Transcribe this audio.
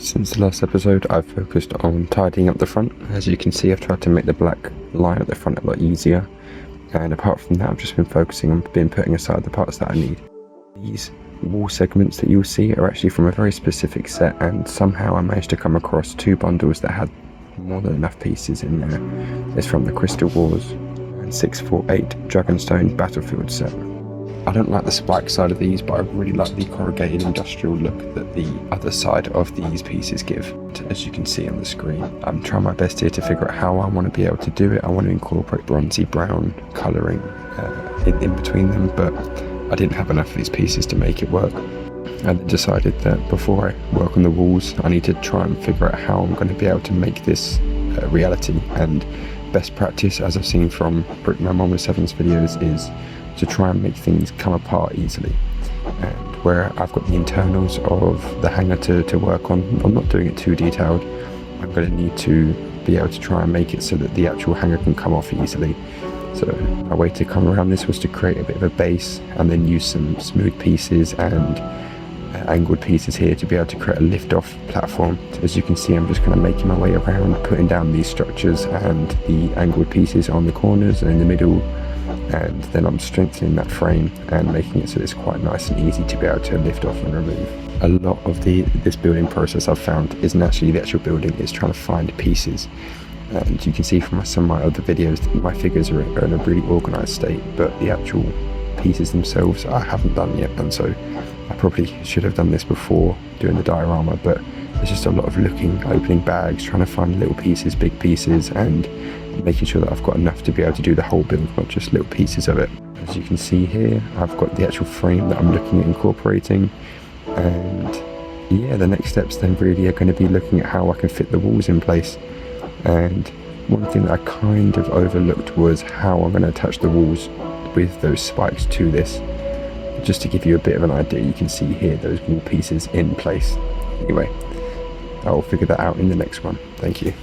Since the last episode, I've focused on tidying up the front. As you can see, I've tried to make the black line at the front a lot easier. And apart from that, I've just been focusing on putting aside the parts that I need. These wall segments that you'll see are actually from a very specific set, and somehow I managed to come across 2 bundles that had more than enough pieces in there. It's from the Crystal Wars and 648 Dragonstone Battlefield set. I don't like the spike side of these, but I really like the corrugated industrial look that the other side of these pieces give. As you can see on the screen, I'm trying my best here to figure out how I want to be able to do it. I want to incorporate bronzy brown colouring in between them, but I didn't have enough of these pieces to make it work. I then decided that before I work on the walls, I need to try and figure out how I'm going to be able to make this reality. And best practice, as I've seen from Brickman 107's videos, is to try and make things come apart easily. And where I've got the internals of the hangar to work on, I'm not doing it too detailed. I'm going to need to be able to try and make it so that the actual hangar can come off easily. So a way to come around this was to create a bit of a base and then use some smooth pieces and angled pieces here to be able to create a lift-off platform. As you can see, I'm just kind of making my way around, putting down these structures and the angled pieces on the corners and in the middle, and then I'm strengthening that frame and making it so it's quite nice and easy to be able to lift off and remove. A lot of this building process I've found isn't actually the actual building, it's trying to find pieces. And you can see from some of my other videos that my figures are in a really organised state, but the actual pieces themselves I haven't done yet, and so I probably should have done this before doing the diorama, but there's just a lot of looking, opening bags, trying to find little pieces, big pieces, and making sure that I've got enough to be able to do the whole build, not just little pieces of it. As you can see here, I've got the actual frame that I'm looking at incorporating, and yeah, the next steps then really are going to be looking at how I can fit the walls in place. And one thing that I kind of overlooked was how I'm going to attach the walls with those spikes to this. Just to give you a bit of an idea, you can see here those wall pieces in place. Anyway, I'll figure that out in the next one. Thank you.